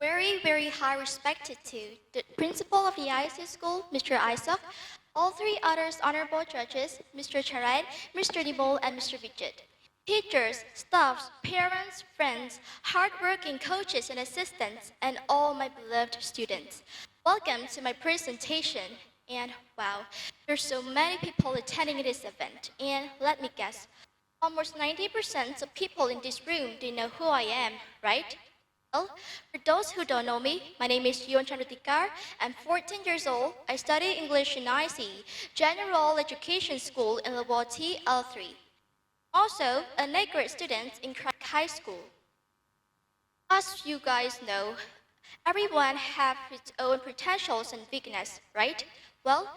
Very, very high respected to the principal of the IC school, Mr. Isaac, all three others honorable judges, Mr. Charat, Mr. Nibol, and Mr. Vijit. Teachers, staffs, parents, friends, hardworking coaches and assistants, and all my beloved students. Welcome to my presentation. And wow, there's so many people attending this event. And let me guess, almost 90% of people in this room, they know who I am, right? Well, for those who don't know me, my name is Yourn Chanrithyka. I'm 14 years old. I study English in IC, General Education School in Level T L3. Also, a grade student in Craig High School. As you guys know, everyone has its own potentials and weakness, right? Well,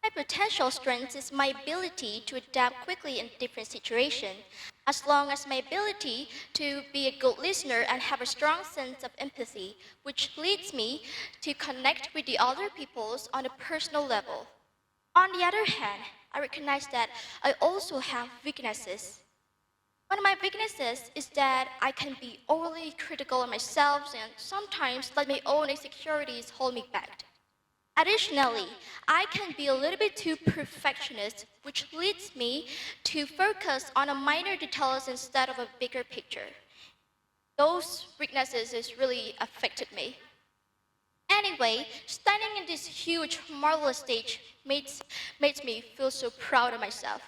my potential strength is my ability to adapt quickly in different situations, as long as my ability to be a good listener and have a strong sense of empathy, which leads me to connect with the other peoples on a personal level. On the other hand, I recognize that I also have weaknesses. One of my weaknesses is that I can be overly critical of myself and sometimes let my own insecurities hold me back. Additionally, I can be a little bit too perfectionist, which leads me to focus on a minor details instead of a bigger picture. Those weaknesses has really affected me. Anyway, standing in this huge, marvelous stage makes me feel so proud of myself.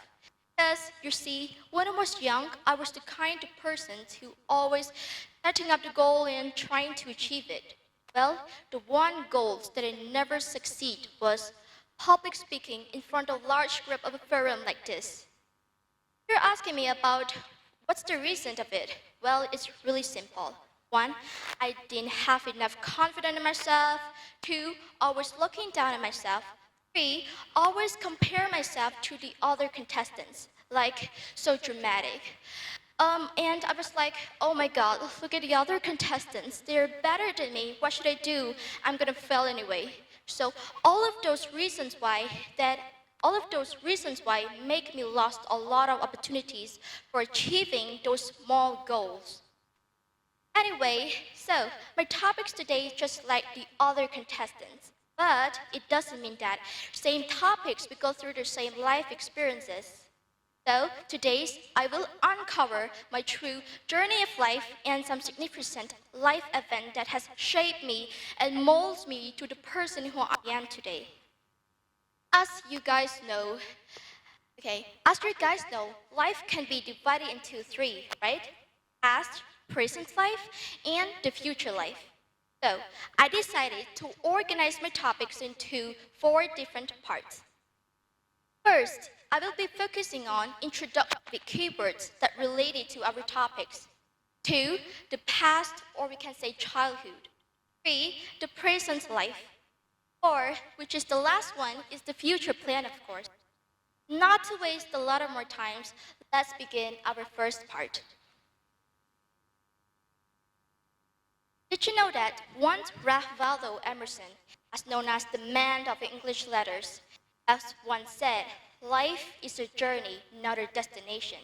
Because, you see, when I was young, I was the kind of person who always setting up the goal and trying to achieve it. Well, the one goal that I never succeed was public speaking in front of a large group of a forum like this. You're asking me about what's the reason of it? Well, it's really simple. One, I didn't have enough confidence in myself. Two, always looking down on myself. Three, always compare myself to the other contestants, like so dramatic. And I was like, oh my God, look at the other contestants. They're better than me. What should I do? I'm gonna fail anyway. So all of those reasons why that all of those reasons why make me lost a lot of opportunities for achieving those small goals. Anyway, so my topics today is just like the other contestants. But it doesn't mean that same topics we go through the same life experiences. So today I will uncover my true journey of life and some significant life event that has shaped me and molds me to the person who I am today. As you guys know, as you guys know, life can be divided into three, right? Past, present life, and the future life. So I decided to organize my topics into four different parts. First, I will be focusing on introductory keywords that related to our topics. Two, the past, or we can say childhood. Three, the present life. Four, which is the last one, is the future plan, of course. Not to waste a lot of more times, let's begin our first part. Did you know that once Ralph Waldo Emerson, as known as the man of English letters, as once said, life is a journey, not a destination.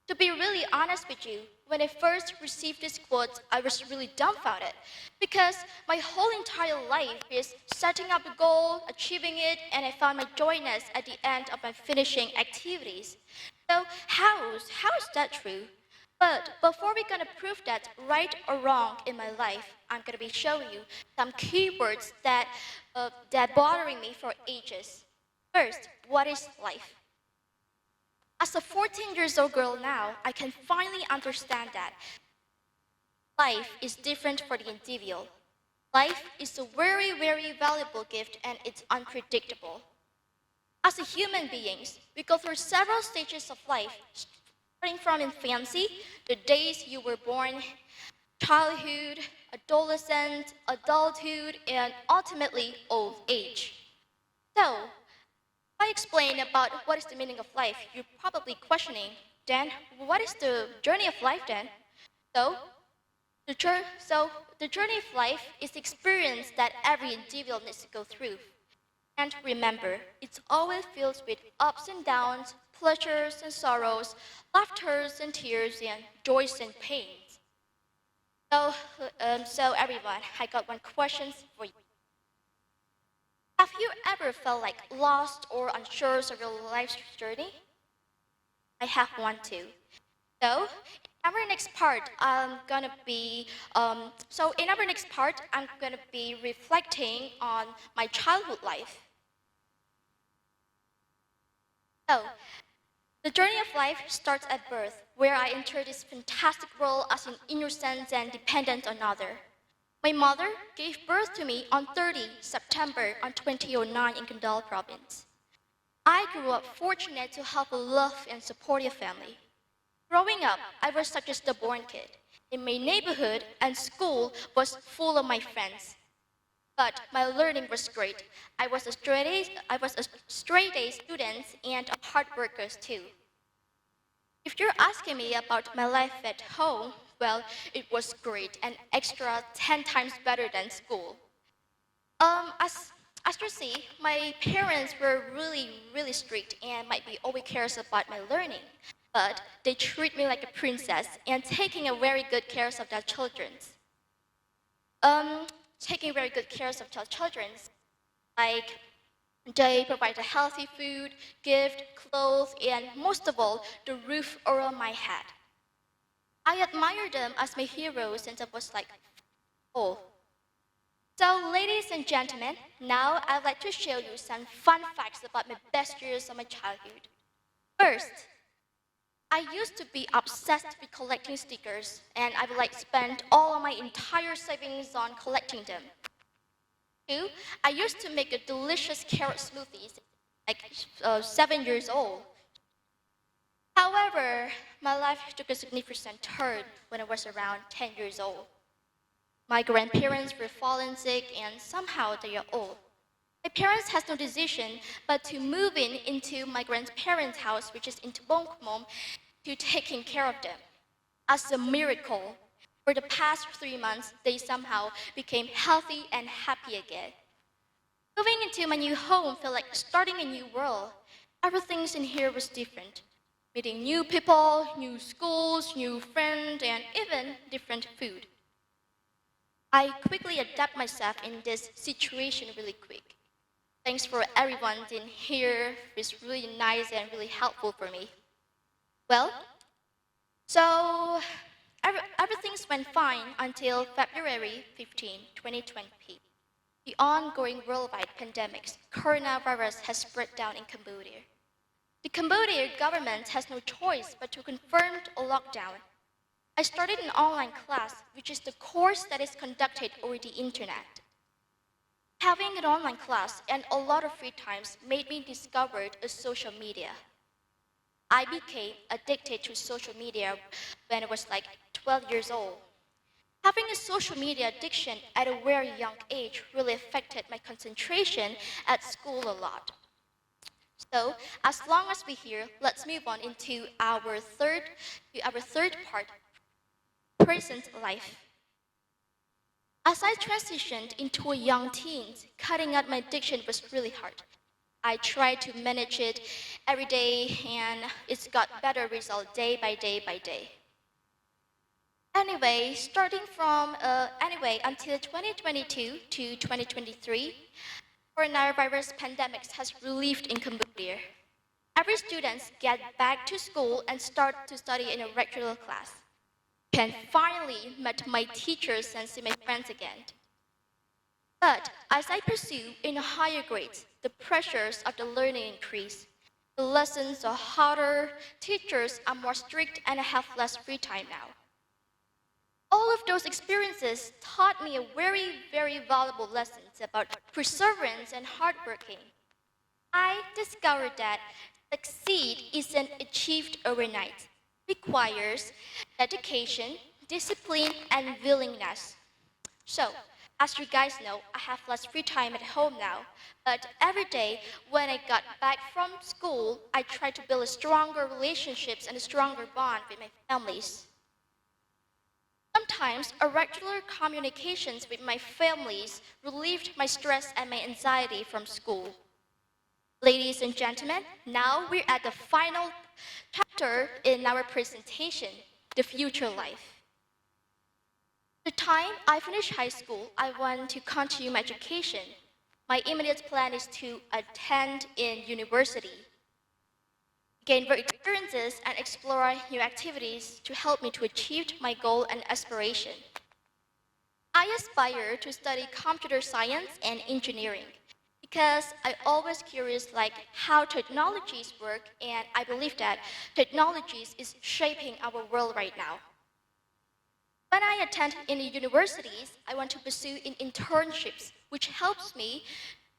To be really honest with you, when I first received this quote, I was really dumbfounded because my whole entire life is setting up a goal, achieving it, and I found my joyness at the end of my finishing activities. So how is that true? But before we're gonna prove that right or wrong in my life, I'm gonna be showing you some keywords that bothering me for ages. First, what is life? As a 14 years old girl now, I can finally understand that life is different for the individual. Life is a very, very valuable gift and it's unpredictable. As a human beings, we go through several stages of life, starting from infancy, the days you were born, childhood, adolescent, adulthood, and ultimately old age. So, if I explain about what is the meaning of life, you're probably questioning, then what is the journey of life then? So, the journey of life is the experience that every individual needs to go through. And remember, it's always filled with ups and downs, pleasures and sorrows, laughters and tears, and joys and pains. So, so everyone, I got one question for you. Have you ever felt like lost or unsure of your life's journey? I have one too. So, in our next part, I'm gonna be reflecting on my childhood life. So, the journey of life starts at birth, where I enter this fantastic world as an innocent and dependent on another. My mother gave birth to me on 30 September on 2009 in Kandal province. I grew up fortunate to have a loved and supportive family. Growing up, I was such a stubborn kid. In my neighborhood and school was full of my friends. But my learning was great. I was a straight A student and a hard worker too. If you're asking me about my life at home, well, it was great and extra 10 times better than school. Um, as, as you see, my parents were really strict and might be always cares about my learning. But they treat me like a princess and taking a very good care of their children. Um, Taking very good care of their children, like they provide a healthy food, gift, clothes, and most of all, the roof over my head. I admire them as my heroes since I was like, oh. So, ladies and gentlemen, now I'd like to show you some fun facts about my best years of my childhood. First, I used to be obsessed with collecting stickers, and I would like spend all of my entire savings on collecting them. Two, I used to make a delicious carrot smoothies, like 7 years old. However, my life took a significant turn when I was around 10 years old. My grandparents were fallen sick and somehow they are old. My parents had no decision but to move into my grandparents' house, which is in Bongmom, to taking care of them. As a miracle, for the past 3 months, they somehow became healthy and happy again. Moving into my new home felt like starting a new world. Everything in here was different. Meeting new people, new schools, new friends, and even different food. I quickly adapt myself in this situation really quick. Thanks for everyone in here. It's really nice and really helpful for me. Well, so everything went fine until February 15, 2020. The ongoing worldwide pandemic, coronavirus has spread down in Cambodia. The Cambodian government has no choice but to confirm a lockdown. I started an online class, which is the course that is conducted over the internet. Having an online class and a lot of free times made me discover a social media. I became addicted to social media when I was like 12 years old. Having a social media addiction at a very young age really affected my concentration at school a lot. So, as long as we're here, let's move on into our third part, present life. As I transitioned into a young teen, cutting out my addiction was really hard. I tried to manage it every day, and it's got better results day by day by day. Anyway, until 2022 to 2023, coronavirus pandemic has relieved in Cambodia. Every student get back to school and start to study in a regular class. Can finally meet my teachers and see my friends again. But as I pursue in higher grades, the pressures of the learning increase. The lessons are harder, teachers are more strict, and I have less free time now. All of those experiences taught me a very valuable lessons about perseverance and hard working. I discovered that succeed isn't achieved overnight. It requires dedication, discipline, and willingness. So, as you guys know, I have less free time at home now, but every day when I got back from school, I try to build stronger relationships and a stronger bond with my families. Sometimes, irregular communications with my families relieved my stress and my anxiety from school. Ladies and gentlemen, now we're at the final chapter in our presentation, the future life. The time I finish high school, I want to continue my education. My immediate plan is to attend in university, gain work experiences, and explore new activities to help me to achieve my goal and aspiration. I aspire to study computer science and engineering because I always curious like how technologies work, and I believe that technologies is shaping our world right now. When I attend in the universities, I want to pursue in internships, which helps me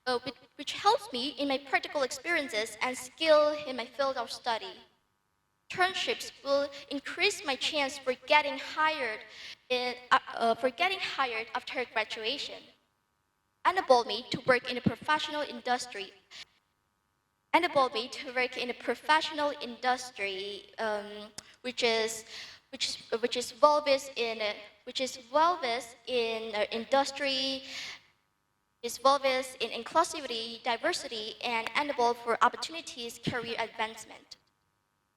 in my practical experiences and skill in my field of study. Internships will increase my chance for getting hired after graduation, enable me to work in a professional industry, enable me to work in a professional industry, which is which is well versed in industry, is well versed in inclusivity, diversity, and enable for opportunities career advancement.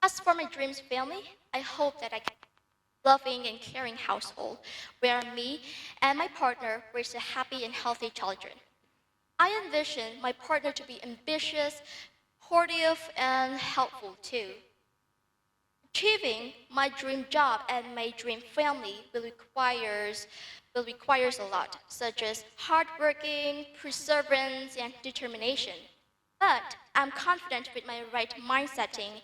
As for my dreams family, I hope that I can loving and caring household where me and my partner raise a happy and healthy children. I envision my partner to be ambitious, supportive, and helpful too. Achieving my dream job and my dream family will requires a lot, such as hardworking, perseverance, and determination. But I'm confident with my right mindsetting,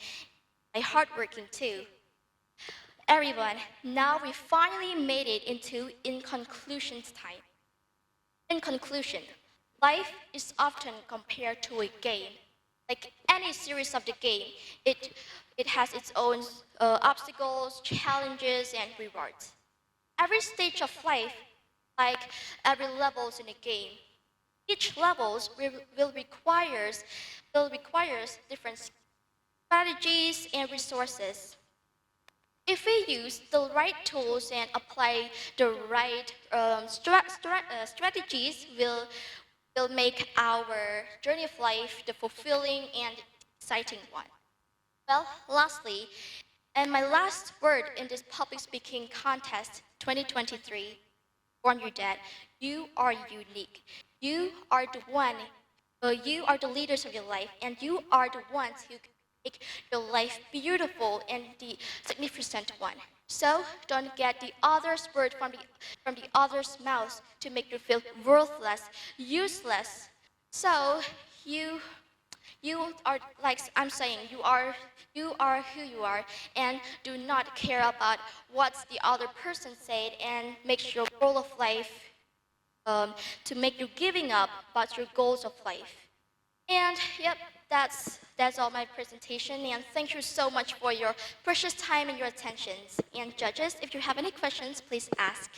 my hardworking too. Everyone, now we finally made it into in conclusions time. In conclusion, life is often compared to a game. Like any series of the game, it has its own obstacles, challenges, and rewards. Every stage of life, like every levels in a game, each levels will requires different strategies and resources. If we use the right tools and apply the right strategies, will make our journey of life the fulfilling and exciting one. Well, lastly, and my last word in this public speaking contest 2023, warn you that you are unique. You are the one, you are the leaders of your life, and you are the ones who can make your life beautiful and the significant one. So don't get the other's word from the other's mouth to make you feel worthless, useless. So you you are like I'm saying, you are who you are, and do not care about what the other person said, and make your goal of life to make you giving up about your goals of life. And yep, that's all my presentation. And thank you so much for your precious time and your attentions. And judges, if you have any questions, please ask.